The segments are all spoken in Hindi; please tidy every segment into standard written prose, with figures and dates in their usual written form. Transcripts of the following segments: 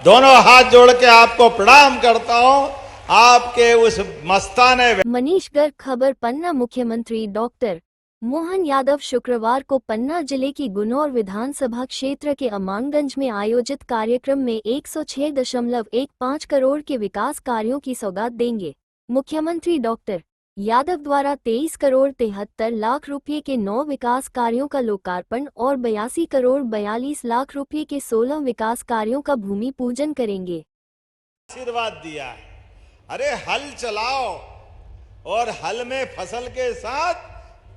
दोनों हाथ जोड़ के आपको प्रणाम करता हूँ। आपके उस मस्ताने मनीष गर्ग खबर पन्ना। मुख्यमंत्री डॉक्टर मोहन यादव शुक्रवार को पन्ना जिले की गुनौर विधानसभा क्षेत्र के अमानगंज में आयोजित कार्यक्रम में 106.15 करोड़ के विकास कार्यों की सौगात देंगे। मुख्यमंत्री डॉक्टर यादव द्वारा 23 करोड़ 73 लाख रुपये के 9 विकास कार्यों का लोकार्पण और 82 करोड़ 42 लाख रुपये के 16 विकास कार्यों का भूमि पूजन करेंगे। आशीर्वाद दिया है, अरे हल चलाओ और हल में फसल के साथ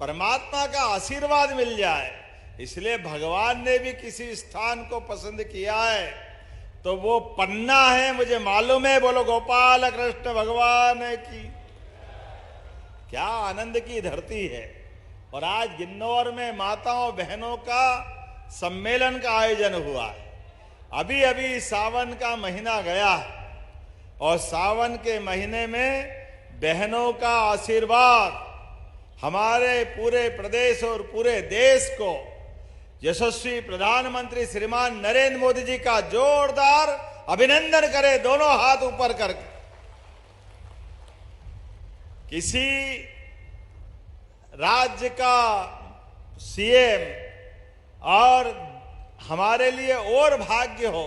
परमात्मा का आशीर्वाद मिल जाए। इसलिए भगवान ने भी किसी स्थान को पसंद किया है तो वो पन्ना है, मुझे मालूम है। बोलो गोपाल कृष्ण भगवान की। क्या आनंद की धरती है। और आज गिन्नौर में माताओं बहनों का सम्मेलन का आयोजन हुआ है। अभी अभी सावन का महीना गया है और सावन के महीने में बहनों का आशीर्वाद हमारे पूरे प्रदेश और पूरे देश को यशस्वी प्रधानमंत्री श्रीमान नरेंद्र मोदी जी का जोरदार अभिनंदन करे, दोनों हाथ ऊपर करके। किसी राज्य का सीएम और हमारे लिए और भाग्य हो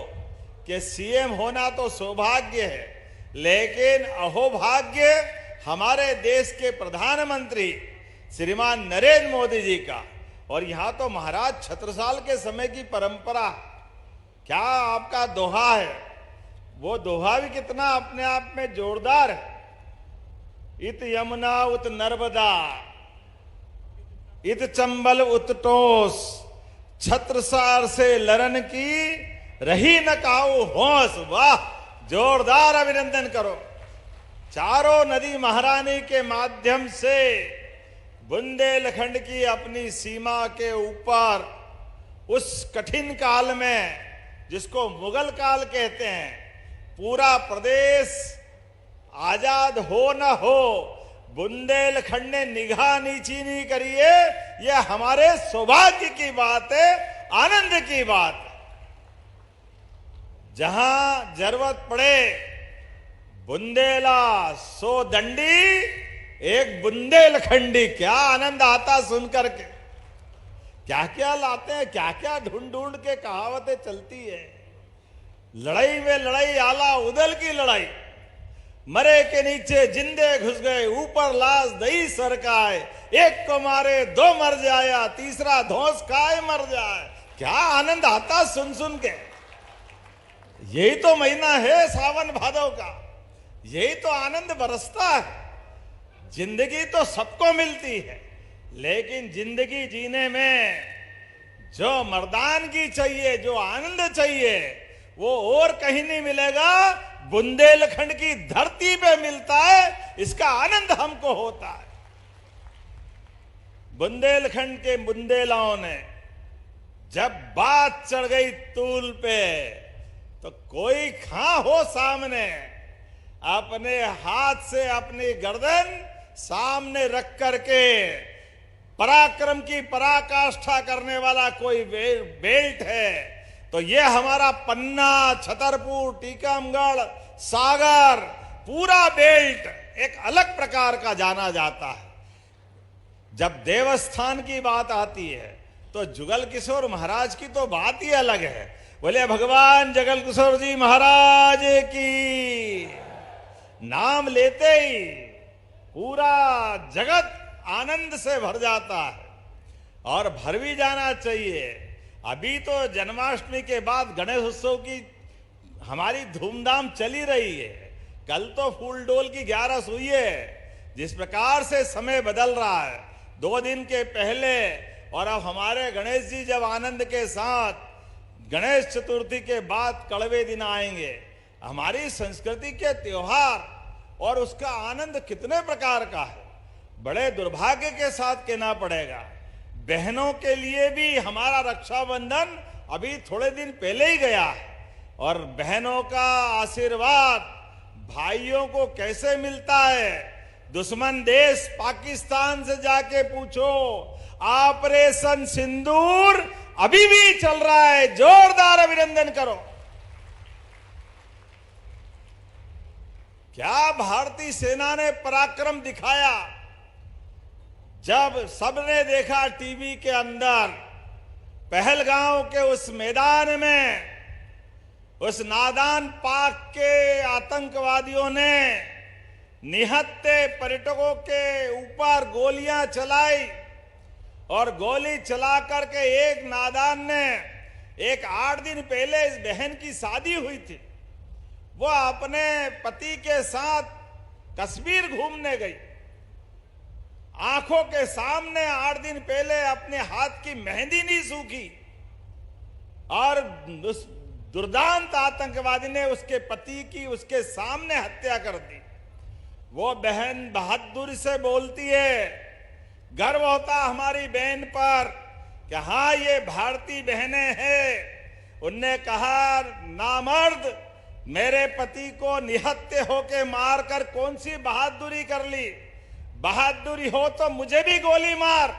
कि सीएम होना तो सौभाग्य है, लेकिन अहोभाग्य हमारे देश के प्रधानमंत्री श्रीमान नरेंद्र मोदी जी का। और यहां तो महाराज छत्रसाल के समय की परंपरा, क्या आपका दोहा है, वो दोहा भी कितना अपने आप में जोरदार है। इत यमुना उत नर्मदा, इत चंबल उत टोस, छत्रसाल से लरन की रही न काऊ होश। वाह, जोरदार अभिनंदन करो। चारों नदी महारानी के माध्यम से बुंदेलखंड की अपनी सीमा के ऊपर उस कठिन काल में, जिसको मुगल काल कहते हैं, पूरा प्रदेश आजाद हो न हो, बुंदेलखंड ने निगाह नीची नहीं करी है। यह हमारे सौभाग्य की बात है, आनंद की बात है। जहां जरूरत पड़े बुंदेला सो दंडी, एक बुंदेलखंडी। क्या आनंद आता सुनकर के। क्या क्या लाते हैं, क्या क्या ढूंढ ढूंढ के कहावतें चलती है। लड़ाई में लड़ाई, आला उदल की लड़ाई। मरे के नीचे जिंदे घुस गए, ऊपर लाश दही सरकाए। एक को मारे दो मर जाया, तीसरा धौंस खाए मर जाए। क्या आनंद आता सुन सुन के। यही तो महीना है सावन भादव का, यही तो आनंद बरसता है। जिंदगी तो सबको मिलती है, लेकिन जिंदगी जीने में जो मर्दानगी चाहिए, जो आनंद चाहिए, वो और कहीं नहीं मिलेगा, बुंदेलखंड की धरती पे मिलता है। इसका आनंद हमको होता है। बुंदेलखंड के बुंदेलाओं ने जब बात चढ़ गई तूल पे, तो कोई खां हो सामने, अपने हाथ से अपनी गर्दन सामने रख करके पराक्रम की पराकाष्ठा करने वाला कोई बेल्ट है तो ये हमारा पन्ना, छतरपुर, टीकमगढ़, सागर, पूरा बेल्ट एक अलग प्रकार का जाना जाता है। जब देवस्थान की बात आती है तो जुगल किशोर महाराज की तो बात ही अलग है। बोले भगवान जगल किशोर जी महाराज की। नाम लेते ही पूरा जगत आनंद से भर जाता है और भर भी जाना चाहिए। अभी तो जन्माष्टमी के बाद गणेश उत्सव की हमारी धूमधाम चली रही है। कल तो फूल डोल की 11 हुई है। जिस प्रकार से समय बदल रहा है, 2 दिन के पहले और अब हमारे गणेश जी जब आनंद के साथ गणेश चतुर्थी के बाद कड़वे दिन आएंगे। हमारी संस्कृति के त्योहार और उसका आनंद कितने प्रकार का है। बड़े दुर्भाग्य के साथ कहना पड़ेगा, बहनों के लिए भी हमारा रक्षाबंधन अभी थोड़े दिन पहले ही गया है और बहनों का आशीर्वाद भाइयों को कैसे मिलता है। दुश्मन देश पाकिस्तान से जाके पूछो, ऑपरेशन सिंदूर अभी भी चल रहा है। जोरदार अभिनंदन करो। क्या भारतीय सेना ने पराक्रम दिखाया जब सबने देखा टीवी के अंदर पहलगांव के उस मैदान में उस नादान पाक के आतंकवादियों ने निहत्थे पर्यटकों के ऊपर गोलियां चलाई और गोली चला करके एक नादान ने एक 8 दिन पहले इस बहन की शादी हुई थी, वो अपने पति के साथ कश्मीर घूमने गई, आंखों के सामने 8 दिन पहले अपने हाथ की मेहंदी नहीं सूखी और उस दुर्दांत आतंकवादी ने उसके पति की उसके सामने हत्या कर दी। वो बहन बहादुरी से बोलती है, गर्व होता हमारी बहन पर कि हाँ ये भारतीय बहनें हैं। उनने कहा, नामर्द, मेरे पति को निहत्थे होके मारकर कौन सी बहादुरी कर ली? बहादुरी हो तो मुझे भी गोली मार,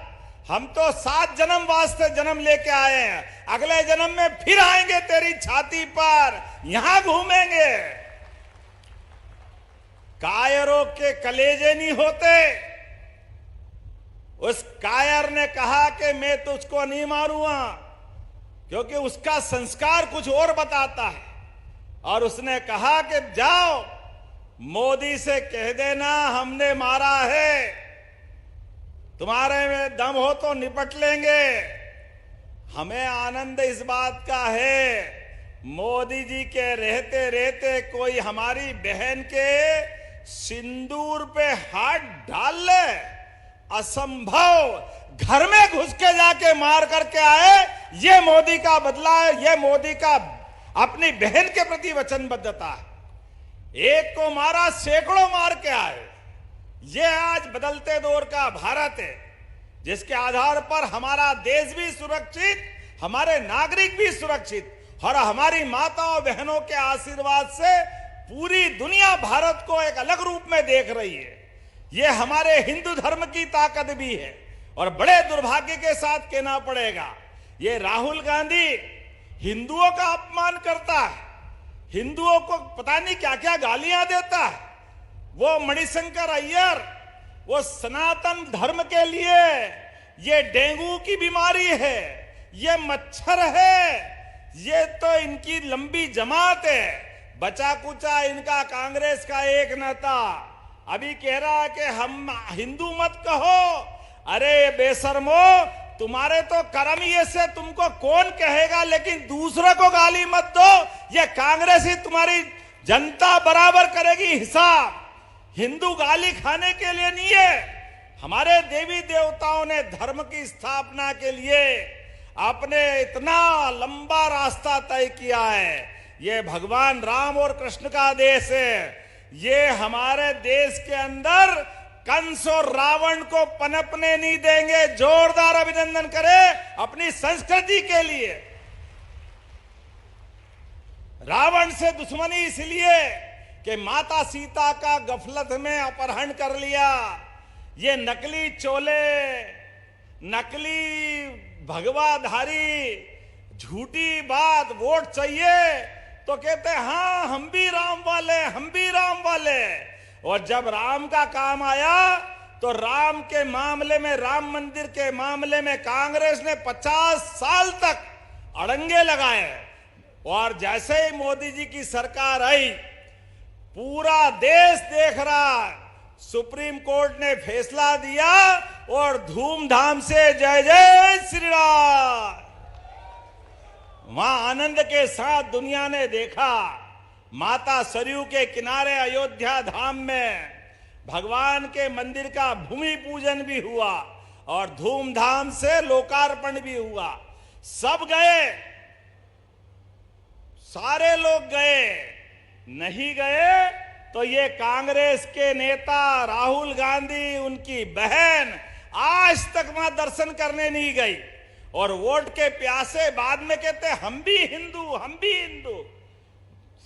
हम तो 7 जन्म वास्ते जन्म लेके आए हैं, अगले जन्म में फिर आएंगे तेरी छाती पर, यहां घूमेंगे। कायरों के कलेजे नहीं होते। उस कायर ने कहा कि मैं तुझको नहीं मारूंगा, क्योंकि उसका संस्कार कुछ और बताता है। और उसने कहा कि जाओ मोदी से कह देना हमने मारा है, तुम्हारे में दम हो तो निपट लेंगे। हमें आनंद इस बात का है, मोदी जी के रहते रहते कोई हमारी बहन के सिंदूर पे हाथ डाल ले, असंभव। घर में घुस के जाके मार करके आए, ये मोदी का बदला है, ये मोदी का अपनी बहन के प्रति वचनबद्धता है। एक को मारा, सैकड़ों मार के आए। ये आज बदलते दौर का भारत है, जिसके आधार पर हमारा देश भी सुरक्षित, हमारे नागरिक भी सुरक्षित, और हमारी माताओं बहनों के आशीर्वाद से पूरी दुनिया भारत को एक अलग रूप में देख रही है। ये हमारे हिंदू धर्म की ताकत भी है। और बड़े दुर्भाग्य के साथ कहना पड़ेगा, ये राहुल गांधी हिंदुओं का अपमान करता है, हिंदुओं को पता नहीं क्या क्या गालियां देता है। वो मणिशंकर अय्यर, वो सनातन धर्म के लिए ये डेंगू की बीमारी है, ये मच्छर है, ये तो इनकी लंबी जमात है। बचा कुचा इनका कांग्रेस का एक नेता अभी कह रहा है कि हम हिंदू मत कहो। अरे बेशर्मो, तुम्हारे तो कर्म ही ऐसे, तुमको कौन कहेगा, लेकिन दूसरे को गाली मत दो। ये कांग्रेस ही तुम्हारी जनता बराबर करेगी हिसाब। हिंदू गाली खाने के लिए नहीं है। हमारे देवी देवताओं ने धर्म की स्थापना के लिए आपने इतना लंबा रास्ता तय किया है। ये भगवान राम और कृष्ण का देश है। ये हमारे देश के अंदर कंस और रावण को पनपने नहीं देंगे। जोरदार अभिनंदन करें अपनी संस्कृति के लिए। रावण से दुश्मनी इसलिए कि माता सीता का गफलत में अपहरण कर लिया। ये नकली चोले, नकली भगवाधारी, झूठी बात, वोट चाहिए तो कहते हैं हाँ हम भी राम वाले, हम भी राम वाले। और जब राम का काम आया तो राम के मामले में, राम मंदिर के मामले में कांग्रेस ने 50 साल तक अड़ंगे लगाए। और जैसे ही मोदी जी की सरकार आई, पूरा देश देख रहा, सुप्रीम कोर्ट ने फैसला दिया और धूमधाम से जय जय श्री राम। वहां आनंद के साथ दुनिया ने देखा, माता सरयू के किनारे अयोध्या धाम में भगवान के मंदिर का भूमि पूजन भी हुआ और धूमधाम से लोकार्पण भी हुआ। सब गए, सारे लोग गए। नहीं गए तो ये कांग्रेस के नेता राहुल गांधी, उनकी बहन आज तक वहां दर्शन करने नहीं गई। और वोट के प्यासे बाद में कहते हम भी हिंदू, हम भी हिंदू।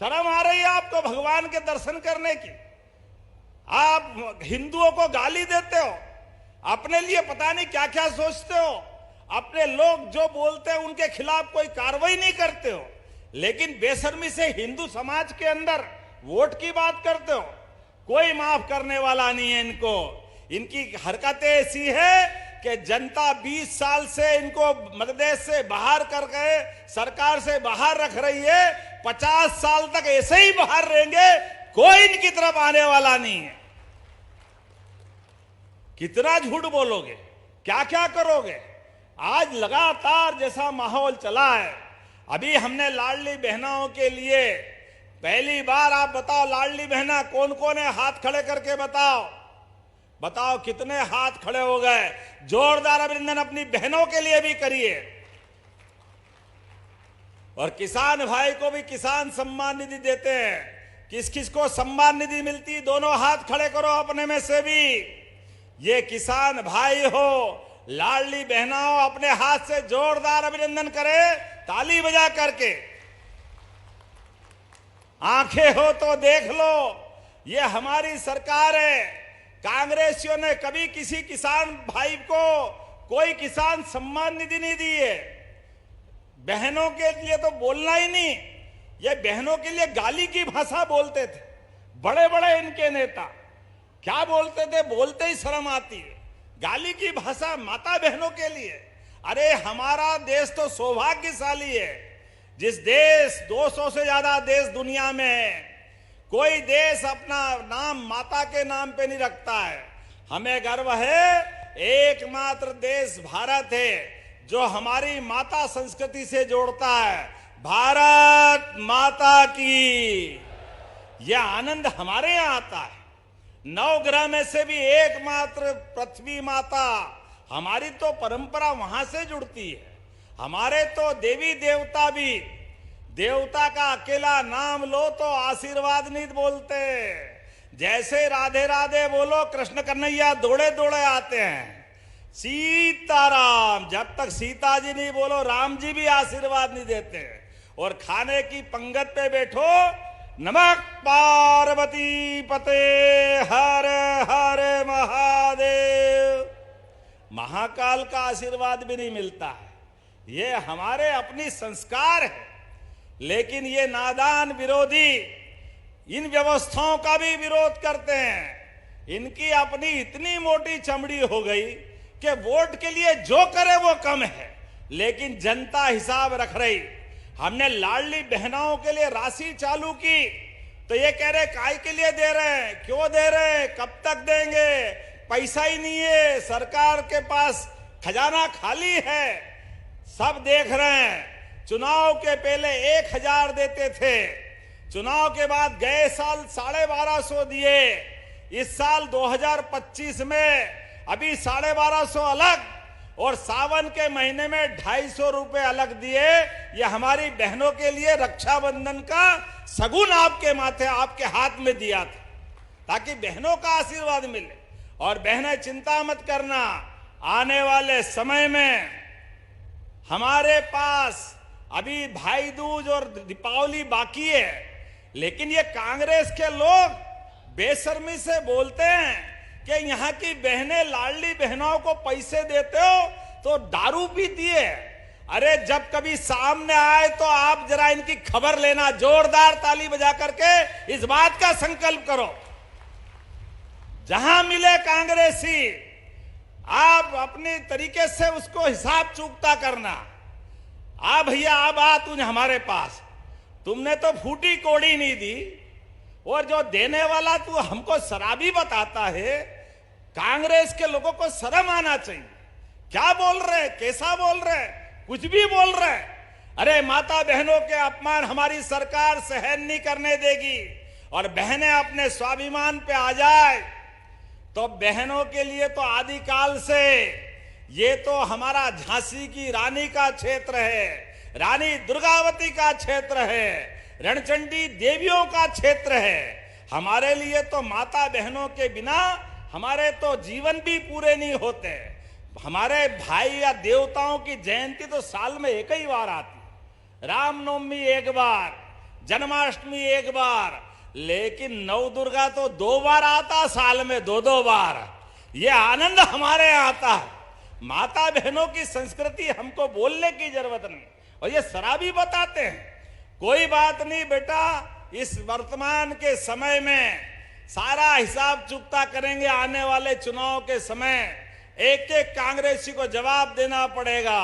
शर्म आ रही है आपको भगवान के दर्शन करने की? आप हिंदुओं को गाली देते हो, अपने लिए पता नहीं क्या क्या सोचते हो, अपने लोग जो बोलते हैं उनके खिलाफ कोई कार्रवाई नहीं करते हो, लेकिन बेशर्मी से हिंदू समाज के अंदर वोट की बात करते हो। कोई माफ करने वाला नहीं है इनको। इनकी हरकतें ऐसी है कि जनता 20 साल से इनको मध्यप्रदेश से बाहर कर गए, सरकार से बाहर रख रही है। 50 साल तक ऐसे ही बाहर रहेंगे, कोई इनकी तरफ आने वाला नहीं है। कितना झूठ बोलोगे, क्या क्या करोगे। आज लगातार जैसा माहौल चला है, अभी हमने लाडली बहनाओं के लिए पहली बार, आप बताओ लाडली बहना कौन कौन है, हाथ खड़े करके बताओ, बताओ कितने हाथ खड़े हो गए। जोरदार अभिनंदन अपनी बहनों के लिए भी करिए। और किसान भाई को भी किसान सम्मान निधि देते हैं। किस किस को सम्मान निधि मिलती, दोनों हाथ खड़े करो अपने में से भी। ये किसान भाई हो, लाडली बहनाओं, अपने हाथ से जोरदार अभिनंदन करें ताली बजा करके। आंखें हो तो देख लो, ये हमारी सरकार है। कांग्रेसियों ने कभी किसी किसान भाई को कोई किसान सम्मान निधि नहीं दी है। बहनों के लिए तो बोलना ही नहीं, ये बहनों के लिए गाली की भाषा बोलते थे बड़े बड़े इनके नेता। क्या बोलते थे, बोलते ही शर्म आती है। गाली की भाषा माता बहनों के लिए। अरे हमारा देश तो सौभाग्यशाली है, जिस देश 200 से ज्यादा देश दुनिया में है, कोई देश अपना नाम माता के नाम पे नहीं रखता है। हमें गर्व है, एकमात्र देश भारत है जो हमारी माता संस्कृति से जोड़ता है। भारत माता की, यह आनंद हमारे यहां आता है। 9 ग्रह में से भी एकमात्र पृथ्वी माता, हमारी तो परंपरा वहां से जुड़ती है। हमारे तो देवी देवता भी, देवता का अकेला नाम लो तो आशीर्वाद नहीं बोलते। जैसे राधे राधे बोलो, कृष्ण कन्हैया दौड़े दौड़े आते हैं। सीताराम, जब तक सीता जी नहीं बोलो, राम जी भी आशीर्वाद नहीं देते। और खाने की पंगत पे बैठो, नमक पार्वती पते हर हर महादेव, महाकाल का आशीर्वाद भी नहीं मिलता है। ये हमारे अपनी संस्कार है। लेकिन ये नादान विरोधी इन व्यवस्थाओं का भी विरोध करते हैं। इनकी अपनी इतनी मोटी चमड़ी हो गई कि वोट के लिए जो करे वो कम है, लेकिन जनता हिसाब रख रही। हमने लाडली बहनाओं के लिए राशि चालू की तो ये कह रहे काय के लिए दे रहे हैं, क्यों दे रहे हैं, कब तक देंगे, पैसा ही नहीं है, सरकार के पास खजाना खाली है। सब देख रहे हैं। चुनाव के पहले 1000 देते थे, चुनाव के बाद गए साल 1250 दिए, इस साल 2025 में अभी 1250 अलग, और सावन के महीने में 250 रुपए अलग दिए। ये हमारी बहनों के लिए रक्षाबंधन का सगुन आपके माथे, आपके हाथ में दिया था, ताकि बहनों का आशीर्वाद मिले। और बहनें चिंता मत करना, आने वाले समय में हमारे पास अभी भाई दूज और दीपावली बाकी है, लेकिन ये कांग्रेस के लोग बेशर्मी से बोलते हैं कि यहाँ की बहनें लाडली बहनों को पैसे देते हो तो दारू पीती है। अरे जब कभी सामने आए तो आप जरा इनकी खबर लेना, जोरदार ताली बजा करके इस बात का संकल्प करो। जहां मिले कांग्रेसी, आप अपने तरीके से उसको हिसाब चूकता करना। आ भैया, अब आ तुझे हमारे पास, तुमने तो फूटी कोड़ी नहीं दी, और जो देने वाला तू हमको शराबी बताता है। कांग्रेस के लोगों को शर्म आना चाहिए। क्या बोल रहे, कैसा बोल रहे, कुछ भी बोल रहे। अरे माता बहनों के अपमान हमारी सरकार सहन नहीं करने देगी, और बहनें अपने स्वाभिमान पे आ जाए तो बहनों के लिए तो आदिकाल से ये तो हमारा झांसी की रानी का क्षेत्र है, रानी दुर्गावती का क्षेत्र है, रणचंडी देवियों का क्षेत्र है। हमारे लिए तो माता बहनों के बिना हमारे तो जीवन भी पूरे नहीं होते। हमारे भाई या देवताओं की जयंती तो साल में एक ही बार आती, रामनवमी एक बार, जन्माष्टमी एक बार, लेकिन नव दुर्गा तो 2 बार आता साल में, 2-2 बार। ये आनंद हमारे यहाँ आता है। माता बहनों की संस्कृति हमको बोलने की जरूरत नहीं, और ये शराबी बताते हैं। कोई बात नहीं बेटा, इस वर्तमान के समय में सारा हिसाब चुकता करेंगे। आने वाले चुनाव के समय एक एक कांग्रेसी को जवाब देना पड़ेगा।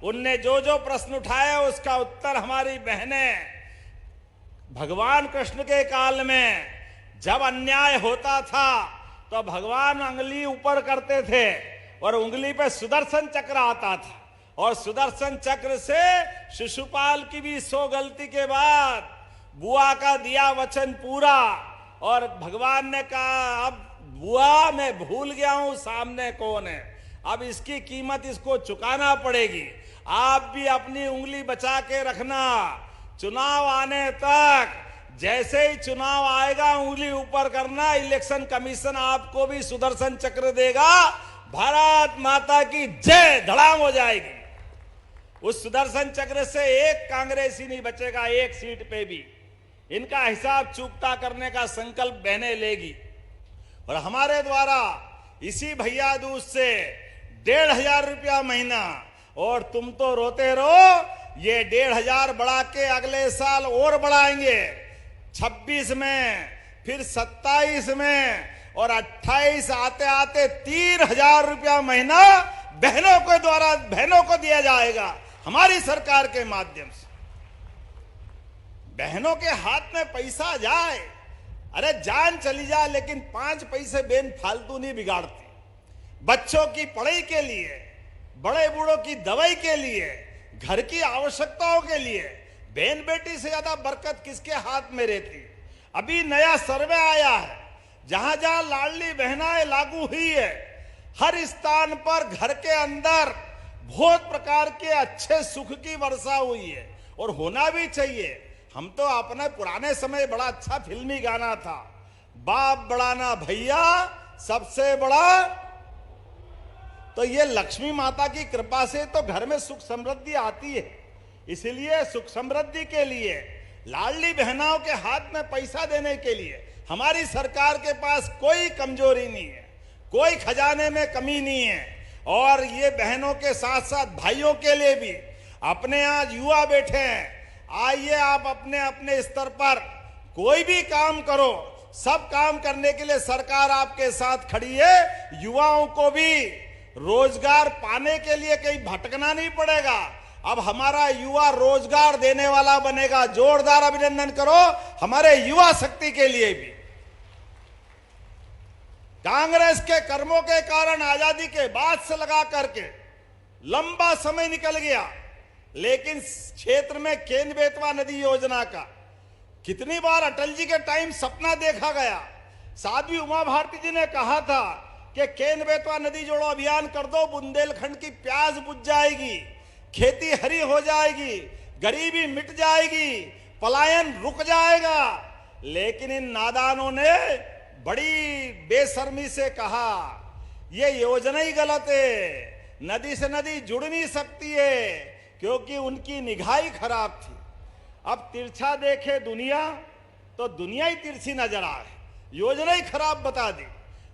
उनने जो जो प्रश्न उठाए उसका उत्तर हमारी बहनें भगवान कृष्ण के काल में जब अन्याय होता था तो भगवान उंगली ऊपर करते थे और उंगली पे सुदर्शन चक्र आता था और सुदर्शन चक्र से शिशुपाल की भी 100 गलती के बाद बुआ का दिया वचन पूरा और भगवान ने कहा अब बुआ मैं भूल गया हूं सामने कौन है, अब इसकी कीमत इसको चुकाना पड़ेगी। आप भी अपनी उंगली बचा के रखना। चुनाव आने तक जैसे ही चुनाव आएगा उंगली ऊपर करना। इलेक्शन कमीशन आपको भी सुदर्शन चक्र देगा। भारत माता की जय धड़ाम हो जाएगी। उस सुदर्शन चक्र से एक कांग्रेसी नहीं बचेगा, एक सीट पे भी। इनका हिसाब चुकता करने का संकल्प बहने लेगी और हमारे द्वारा इसी भैया दूज से 1,500 रुपया महीना। और तुम तो रोते रहो, ये 1,500 बढ़ा के अगले साल और बढ़ाएंगे 26 में, फिर 27 में और 28 आते आते 3,000 रुपया महीना बहनों के द्वारा बहनों को दिया जाएगा हमारी सरकार के माध्यम से। बहनों के हाथ में पैसा जाए, अरे जान चली जाए, लेकिन 5 पैसे बहन फालतू नहीं बिगाड़ती। बच्चों की पढ़ाई के लिए, बड़े बूढ़ों की दवाई के लिए, घर की आवश्यकताओं के लिए बहन बेटी से ज्यादा बरकत किसके हाथ में रहती। अभी नया सर्वे आया है, जहां जहां लाडली बहनाएं लागू हुई है, हर स्थान पर घर के अंदर बहुत प्रकार के अच्छे सुख की वर्षा हुई है और होना भी चाहिए। हम तो अपने पुराने समय बड़ा अच्छा फिल्मी गाना था, बाप बड़ा ना भैया सबसे बड़ा। तो ये लक्ष्मी माता की कृपा से तो घर में सुख समृद्धि आती है। इसलिए सुख समृद्धि के लिए, लाडली बहनाओं के हाथ में पैसा देने के लिए हमारी सरकार के पास कोई कमजोरी नहीं है, कोई खजाने में कमी नहीं है। और ये बहनों के साथ साथ भाइयों के लिए भी अपने आज युवा बैठे हैं, आइए आप अपने अपने स्तर पर कोई भी काम करो। सब काम करने के लिए सरकार आपके साथ खड़ी है। युवाओं को भी रोजगार पाने के लिए कहीं भटकना नहीं पड़ेगा। अब हमारा युवा रोजगार देने वाला बनेगा। जोरदार अभिनंदन करो हमारे युवा शक्ति के लिए भी। कांग्रेस के कर्मों के कारण आजादी के बाद से लगा करके लंबा समय निकल गया, लेकिन क्षेत्र में केन बेतवा नदी योजना का कितनी बार अटल जी के टाइम सपना देखा गया। साध्वी उमा भारती जी ने कहा था कि केन बेतवा नदी जोड़ो अभियान कर दो, बुंदेलखंड की प्यास बुझ जाएगी, खेती हरी हो जाएगी, गरीबी मिट जाएगी, पलायन रुक जाएगा। लेकिन इन नादानों ने बड़ी बेशर्मी से कहा ये योजना ही गलत है, नदी से नदी जुड़ नहीं सकती है, क्योंकि उनकी निगाह ही खराब थी। अब तिरछा देखे दुनिया तो दुनिया ही तिरछी नजर आए, योजना ही खराब बता दी।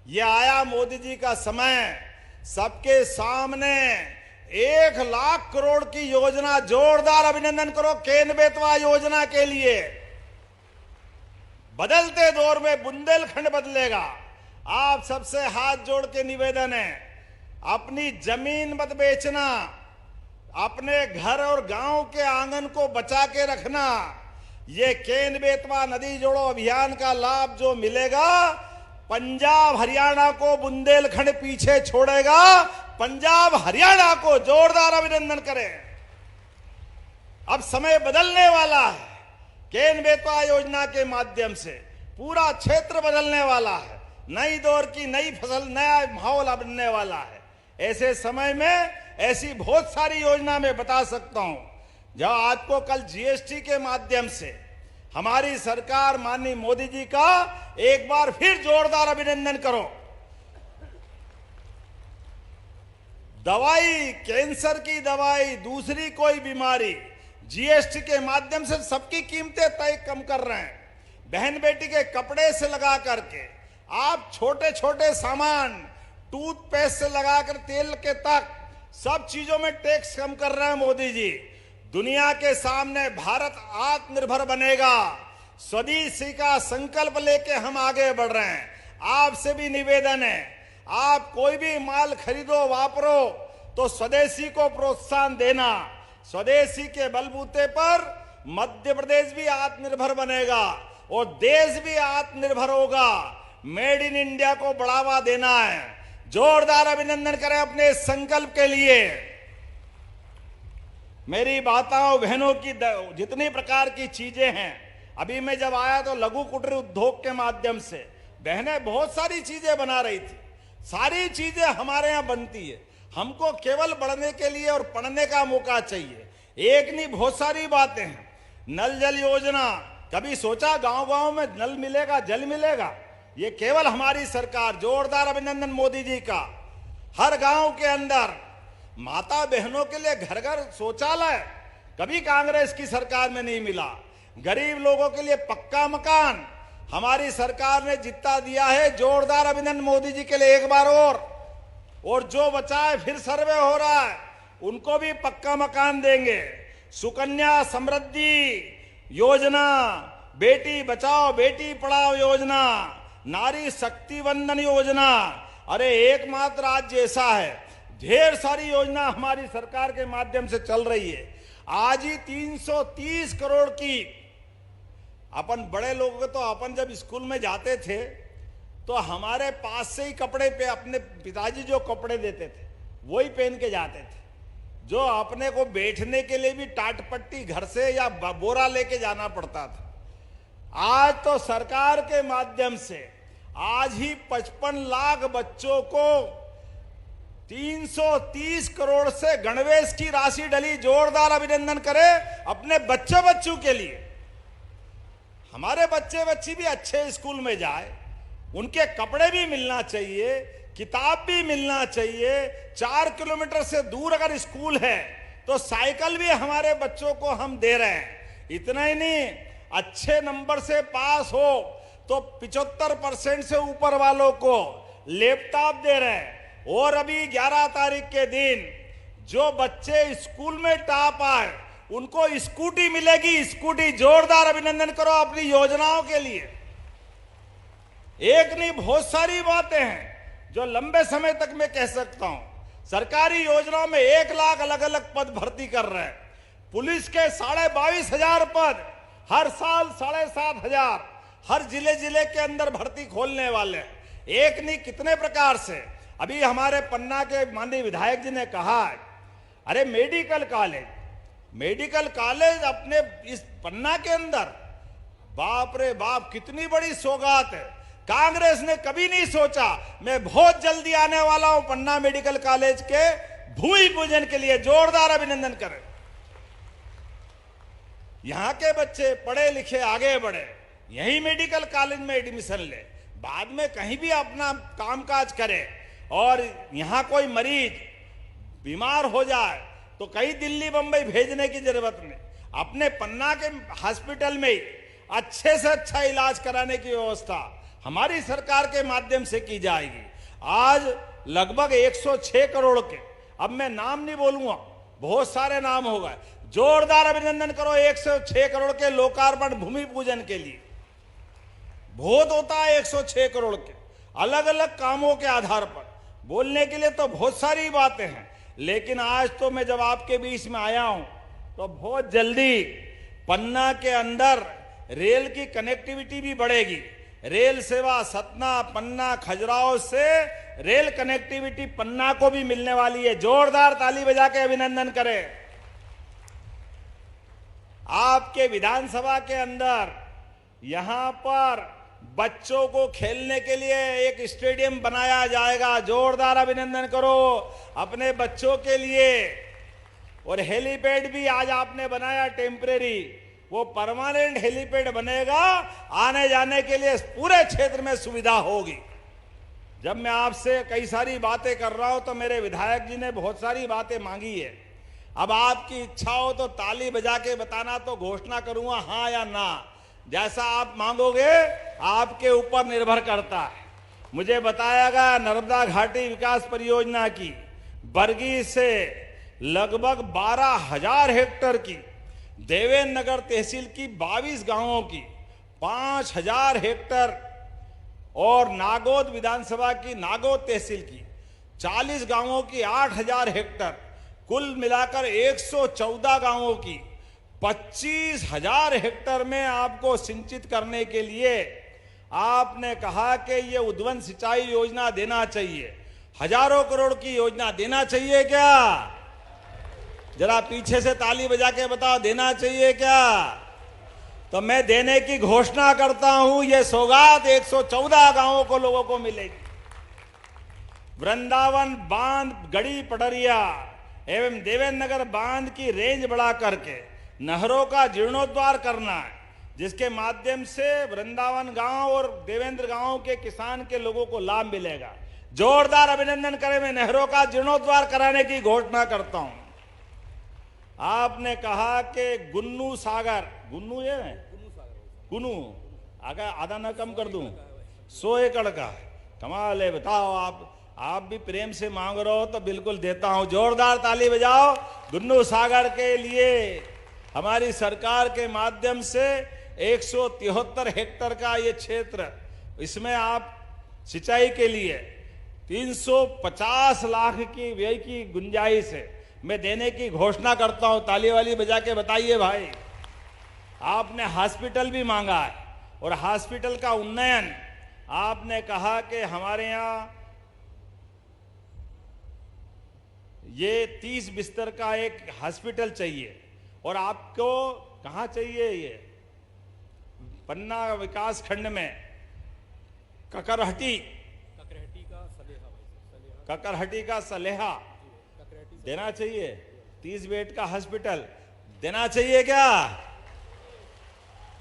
ये आया मोदी जी का समय, सबके सामने 1,00,000 करोड़ की योजना। जोरदार अभिनंदन करो केन बेतवा योजना के लिए। बदलते दौर में बुंदेलखंड बदलेगा। आप सबसे हाथ जोड़ के निवेदन है, अपनी जमीन मत बेचना, अपने घर और गांव के आंगन को बचा के रखना। ये केन बेतवा नदी जोड़ो अभियान का लाभ जो मिलेगा, पंजाब हरियाणा को बुंदेलखंड पीछे छोड़ेगा। पंजाब हरियाणा को जोरदार अभिनंदन करें। अब समय बदलने वाला है। केन बेतवा योजना के माध्यम से पूरा क्षेत्र बदलने वाला है। नई दौर की नई फसल, नया माहौल बनने वाला है। ऐसे समय में ऐसी बहुत सारी योजना मैं बता सकता हूं। जो आपको कल जीएसटी के माध्यम से हमारी सरकार माननीय मोदी जी का एक बार फिर जोरदार अभिनंदन करो। दवाई, कैंसर की दवाई, दूसरी कोई बीमारी, जीएसटी के माध्यम से सबकी कीमतें तय कम कर रहे हैं। बहन बेटी के कपड़े से लगा करके आप छोटे छोटे सामान, टूथपेस्ट से लगाकर तेल के तक सब चीजों में टैक्स कम कर रहे हैं मोदी जी। दुनिया के सामने भारत आत्मनिर्भर बनेगा, स्वदेशी का संकल्प लेके हम आगे बढ़ रहे हैं। आपसे भी निवेदन है, आप कोई भी माल खरीदो वापरो तो स्वदेशी को प्रोत्साहन देना। स्वदेशी के बलबूते पर मध्य प्रदेश भी आत्मनिर्भर बनेगा और देश भी आत्मनिर्भर होगा। मेड इन इंडिया को बढ़ावा देना है। जोरदार अभिनंदन करें अपने इस संकल्प के लिए। मेरी माताओं बहनों की जितनी प्रकार की चीजें हैं, अभी मैं जब आया तो लघु कुटीर उद्योग के माध्यम से बहनें बहुत सारी चीजें बना रही थी। सारी चीजें हमारे यहाँ बनती है। हमको केवल बढ़ने के लिए और पढ़ने का मौका चाहिए। एक नहीं, बहुत सारी बातें हैं। नल जल योजना, कभी सोचा गांव गांव में नल मिलेगा, जल मिलेगा? ये केवल हमारी सरकार, जोरदार अभिनंदन मोदी जी का। हर गांव के अंदर माता बहनों के लिए घर घर शौचालय, कभी कांग्रेस की सरकार में नहीं मिला। गरीब लोगों के लिए पक्का मकान हमारी सरकार ने जितना दिया है, जोरदार अभिनंदन मोदी जी के लिए एक बार और जो बचा है फिर सर्वे हो रहा है, उनको भी पक्का मकान देंगे। सुकन्या समृद्धि योजना, बेटी बचाओ बेटी पढ़ाओ योजना, नारी शक्ति वंदन योजना, अरे एकमात्र राज्य ऐसा है, ढेर सारी योजना हमारी सरकार के माध्यम से चल रही है। आज ही 330 करोड़ की, अपन बड़े लोगों को तो अपन जब स्कूल में जाते थे तो हमारे पास से ही कपड़े पे अपने पिताजी जो कपड़े देते थे वही पहन के जाते थे। जो अपने को बैठने के लिए भी टाट पट्टी घर से या बोरा लेके जाना पड़ता था। आज तो सरकार के माध्यम से आज ही 55 लाख बच्चों को 330 करोड़ से गणवेश की राशि डली। जोरदार अभिनंदन करें अपने बच्चों के लिए। हमारे बच्चे भी अच्छे स्कूल में जाए, उनके कपड़े भी मिलना चाहिए, किताब भी मिलना चाहिए। 4 किलोमीटर से दूर अगर स्कूल है तो साइकिल भी हमारे बच्चों को हम दे रहे हैं। इतना ही नहीं, अच्छे नंबर से पास हो तो 75% से ऊपर वालों को लैपटॉप दे रहे हैं। और अभी 11 तारीख के दिन जो बच्चे स्कूल में टॉप आए उनको स्कूटी मिलेगी। स्कूटी, जोरदार अभिनंदन करो अपनी योजनाओं के लिए। एक नहीं, बहुत सारी बातें हैं जो लंबे समय तक मैं कह सकता हूं। सरकारी योजनाओं में 1 लाख अलग अलग पद भर्ती कर रहे हैं। पुलिस के 22,500 पद, हर साल 7,500 हर जिले के अंदर भर्ती खोलने वाले हैं। एक नहीं, कितने प्रकार से। अभी हमारे पन्ना के माननीय विधायक जी ने कहा है, अरे मेडिकल कॉलेज अपने इस पन्ना के अंदर, बाप रे बाप कितनी बड़ी सौगात है। कांग्रेस ने कभी नहीं सोचा। मैं बहुत जल्दी आने वाला हूं पन्ना मेडिकल कॉलेज के भूमि पूजन के लिए। जोरदार अभिनंदन करें। यहां के बच्चे पढ़े लिखे आगे बढ़े, यही मेडिकल कॉलेज में एडमिशन ले, बाद में कहीं भी अपना कामकाज करे। और यहां कोई मरीज बीमार हो जाए तो कहीं दिल्ली बंबई भेजने की जरूरत नहीं, अपने पन्ना के हॉस्पिटल में अच्छे से अच्छा इलाज कराने की व्यवस्था हमारी सरकार के माध्यम से की जाएगी। आज लगभग 106 करोड़ के, अब मैं नाम नहीं बोलूंगा, बहुत सारे नाम हो गए। जोरदार अभिनंदन करो 106 करोड़ के लोकार्पण भूमि पूजन के लिए। बहुत होता है 106 करोड़ के अलग अलग कामों के आधार पर। बोलने के लिए तो बहुत सारी बातें हैं, लेकिन आज तो मैं जब आपके बीच में आया हूं तो बहुत जल्दी पन्ना के अंदर रेल की कनेक्टिविटी भी बढ़ेगी। रेल सेवा सतना, पन्ना, खजुराहो से रेल कनेक्टिविटी पन्ना को भी मिलने वाली है। जोरदार ताली बजा के अभिनंदन करें। आपके विधानसभा के अंदर यहां पर बच्चों को खेलने के लिए एक स्टेडियम बनाया जाएगा। जोरदार अभिनंदन करो अपने बच्चों के लिए। और हेलीपैड भी आज आपने बनाया टेम्परेरी, वो परमानेंट हेलीपैड बनेगा। आने जाने के लिए पूरे क्षेत्र में सुविधा होगी। जब मैं आपसे कई सारी बातें कर रहा हूं तो मेरे विधायक जी ने बहुत सारी बातें मांगी है। अब आपकी इच्छा हो तो ताली बजा के बताना, तो घोषणा करूंगा हां या ना। जैसा आप मांगोगे आपके ऊपर निर्भर करता है। मुझे बताया गया नर्मदा घाटी विकास परियोजना की बरगी से लगभग 12,000 हेक्टेयर की, देवेंद्र नगर तहसील की 22 गांवों की 5,000 हेक्टर और नागौद विधानसभा की नागौद तहसील की 40 गांवों की 8,000 हेक्टर, कुल मिलाकर 114 गांवों की 25,000 हेक्टर में आपको सिंचित करने के लिए आपने कहा कि ये उद्वन सिंचाई योजना देना चाहिए। हजारों करोड़ की योजना देना चाहिए क्या? जरा पीछे से ताली बजा के बताओ, देना चाहिए क्या? तो मैं देने की घोषणा करता हूं, ये सौगात 114 गांवों को, लोगों को मिलेगी। वृंदावन बांध, गढ़ी पटरिया एवं देवेंद्र नगर बांध की रेंज बढ़ा करके नहरों का जीर्णोद्धार करना है, जिसके माध्यम से वृंदावन गांव और देवेंद्र गांव के किसान के लोगों को लाभ मिलेगा। जोरदार अभिनंदन करें। मैं नहरों का जीर्णोद्धार कराने की घोषणा करता हूं। आपने कहा कि गुन्नू सागर, गुन्नू ये है, गुन्नू आगे आधा ना कम कर दूं, 100 एकड़ का, कमाल है। बताओ, आप भी प्रेम से मांग रहे हो तो बिल्कुल देता हूं। जोरदार ताली बजाओ। गुन्नू सागर के लिए हमारी सरकार के माध्यम से 173 हेक्टर का ये क्षेत्र, इसमें आप सिंचाई के लिए 350 लाख की व्यय की गुंजाइश है, मैं देने की घोषणा करता हूं। ताली वाली बजा के बताइए भाई। आपने हॉस्पिटल भी मांगा है और हॉस्पिटल का उन्नयन आपने कहा कि हमारे यहां ये 30 बिस्तर का एक हॉस्पिटल चाहिए और आपको कहां चाहिए? ये पन्ना विकास खंड में ककरहटी का सलेहा देना चाहिए। 30 बेड का हॉस्पिटल देना चाहिए क्या?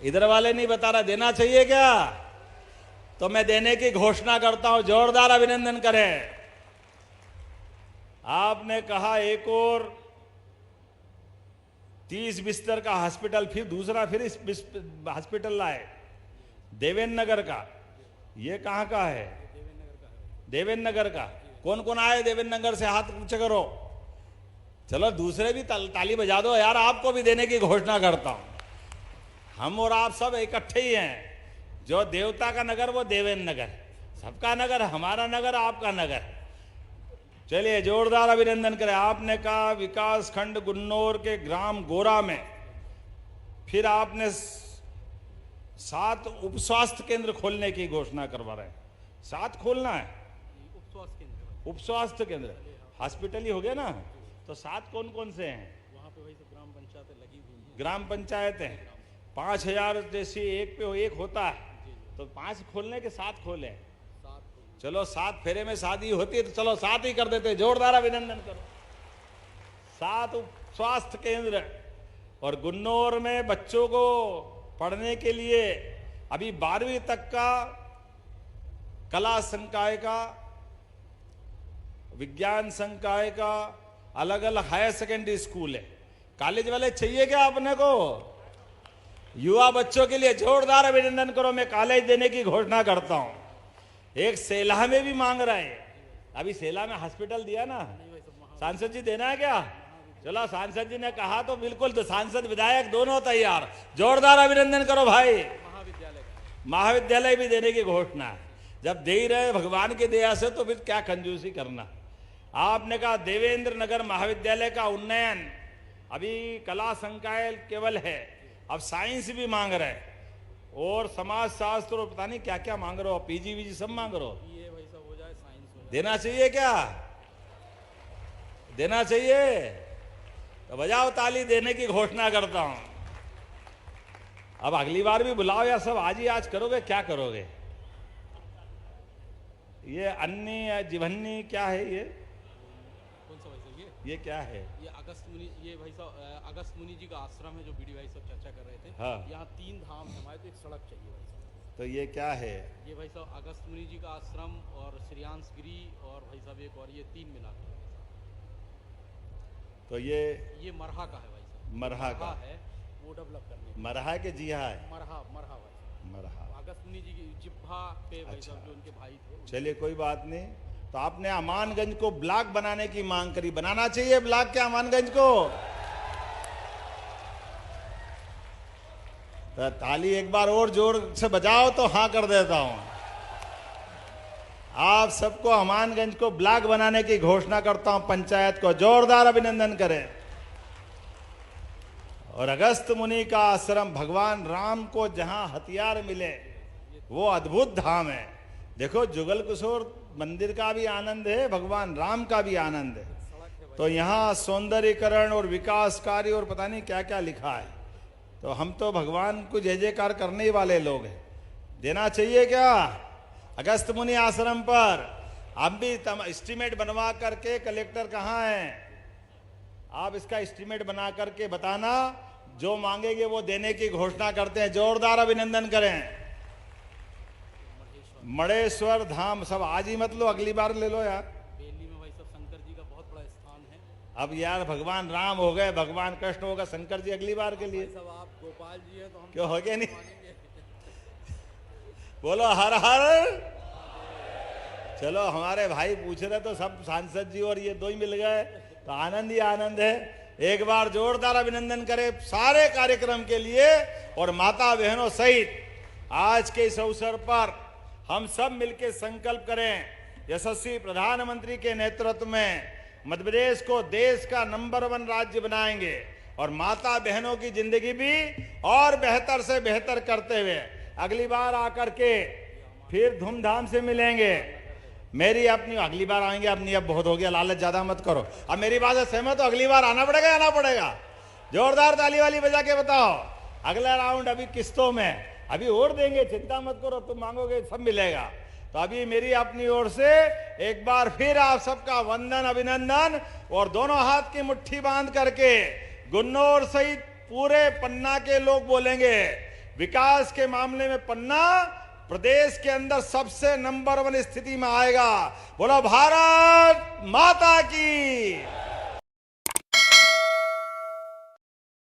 इधर वाले नहीं बता रहा, देना चाहिए क्या? तो मैं देने की घोषणा करता हूं। जोरदार अभिनंदन करें। आपने कहा एक और 30 बिस्तर का हॉस्पिटल, फिर दूसरा फिर इस हॉस्पिटल लाए देवेंद्र नगर का। ये कहां का है? देवेंद्र नगर का। कौन कौन आए देवेंद्र नगर से? हाथ ऊंचे करो। चलो दूसरे भी ताली बजा दो यार। आपको भी देने की घोषणा करता हूं। हम और आप सब इकट्ठे ही हैं। जो देवता का नगर वो देवेंद्र नगर, सबका नगर, हमारा नगर, आपका नगर। चलिए जोरदार अभिनंदन करें। आपने कहा विकास खंड गुन्नौर के ग्राम गोरा में फिर आपने 7 उप स्वास्थ्य केंद्र खोलने की घोषणा करवा रहे हैं। 7 खोलना है उप स्वास्थ्य केंद्र। हॉस्पिटल ही हो गया ना, तो 7 कौन कौन से हैं? वहाँ पे वही सब ग्राम पंचायतें लगी हुई हैं। ग्राम पंचायतें 5,000 जैसी एक पे एक होता है, तो 5 खोलने के 7 खोले। चलो 7 फेरे में शादी होती है तो चलो 7 ही कर देते। जोरदार अभिनंदन करो। 7 उप स्वास्थ्य केंद्र। और गुन्नौर में बच्चों को पढ़ने के लिए अभी 12वीं तक का कला संकाय का, विज्ञान संकाय का, अलग अलग हायर सेकेंडरी स्कूल है। कॉलेज वाले चाहिए क्या अपने को? युवा बच्चों के लिए जोरदार अभिनंदन करो। मैं कॉलेज देने की घोषणा करता हूं। एक सेला में भी मांग रहे हैं। अभी सेला में हॉस्पिटल दिया ना, सांसद जी देना है क्या? चलो सांसद जी ने कहा तो बिल्कुल, तो सांसद विधायक दोनों तैयार। जोरदार अभिनंदन करो भाई। महाविद्यालय भी देने की घोषणा है। जब दे ही रहे भगवान की दया से तो फिर क्या कंजूसी करना। आपने कहा देवेंद्र नगर महाविद्यालय का उन्नयन, अभी कला संकाय केवल है, अब साइंस भी मांग रहे हैं और समाज शास्त्र और पता नहीं क्या क्या मांग रहे हो, पीजी वीजी सब मांग रहे हो। ये भाई सब हो जाए, साइंस हो जाए। देना चाहिए क्या? देना चाहिए तो बजाओ ताली। देने की घोषणा करता हूं। अब अगली बार भी बुलाओ या सब आज ही आज करोगे? क्या करोगे? ये अन्नी जीवन्नी क्या है? ये कौन सा भाई साहब? ये क्या है? ये अगस्त मुनि, ये भाई साहब अगस्त मुनि जी का आश्रम है, जो बीडी भाई सब चर्चा कर रहे थे। हाँ। यहाँ 3 धाम है हमारे, तो एक सड़क चाहिए भाई साहब। तो ये क्या है? ये भाई साहब अगस्त मुनि जी का आश्रम और श्रेयांश गिरी और भाई साहब एक और, ये 3 मिला के। तो ये मरहा का है भाई साहब। मरहा का है, वो डेवलप करने। मरहा के जी हाँ है। मरहा भाई साहब। मरहा अगस्त मुनि जी की जिब्भा पे भाई अच्छा। साहब जो उनके भाई थे। चलिए कोई बात नहीं। तो आपने अमानगंज को ब्लॉक बनाने की मांग करी। बनाना चाहिए ब्लॉक के अमानगंज को। तो ताली एक बार और जोर से बजाओ तो हाँ कर देता हूं। आप सबको हमानगंज को ब्लॉक बनाने की घोषणा करता हूं। पंचायत को जोरदार अभिनंदन करें। और अगस्त मुनि का आश्रम, भगवान राम को जहां हथियार मिले वो अद्भुत धाम है। देखो, जुगल किशोर मंदिर का भी आनंद है, भगवान राम का भी आनंद है। तो यहाँ सौंदर्यीकरण और विकास कार्य और पता नहीं क्या क्या लिखा है। तो हम तो भगवान को जय जयकार करने ही वाले लोग हैं। देना चाहिए क्या? अगस्त मुनि आश्रम पर हम भी एस्टीमेट बनवा करके, कलेक्टर कहाँ है, आप इसका एस्टीमेट बना करके बताना, जो मांगेंगे वो देने की घोषणा करते हैं। जोरदार अभिनंदन करें। मणेश्वर धाम सब आज ही मत लो, अगली बार ले लो यार। बेली में भाई साहब शंकर जी का बहुत बड़ा स्थान है। अब यार भगवान राम हो गए, भगवान कृष्ण होगा, शंकर जी अगली बार के लिए। सब आप गोपाल जी हैं तो हम क्यों हो गया नहीं? बोलो हर हर। चलो, हमारे भाई पूछ रहे तो सब सांसद जी और ये दो ही मिल गए तो आनंद ही आनंद है। एक बार जोरदार अभिनंदन करें सारे कार्यक्रम के लिए। और माता बहनों सहित आज के इस अवसर पर हम सब मिलकर संकल्प करें, यशस्वी प्रधानमंत्री के नेतृत्व में मध्य प्रदेश को देश का नंबर 1 राज्य बनाएंगे और माता बहनों की जिंदगी भी और बेहतर से बेहतर करते हुए अगली बार आकर के फिर धूमधाम से मिलेंगे। मेरी अपनी अगली बार आएंगे, अपनी अब बहुत हो गया, लालच ज्यादा मत करो। अब मेरी बात से सहमत हो, अगली बार आना पड़ेगा, आना पड़ेगा। जोरदार ताली वाली बजा के बताओ। अगला राउंड अभी किस्तों में, अभी और देंगे, चिंता मत करो, तुम मांगोगे सब मिलेगा। तो अभी मेरी अपनी ओर से एक बार फिर आप सबका वंदन, अभिनंदन। और दोनों हाथ की मुट्ठी बांध करके गुन्नौर सहित पूरे पन्ना के लोग बोलेंगे, विकास के मामले में पन्ना प्रदेश के अंदर सबसे नंबर 1 स्थिति में आएगा। बोलो भारत माता की।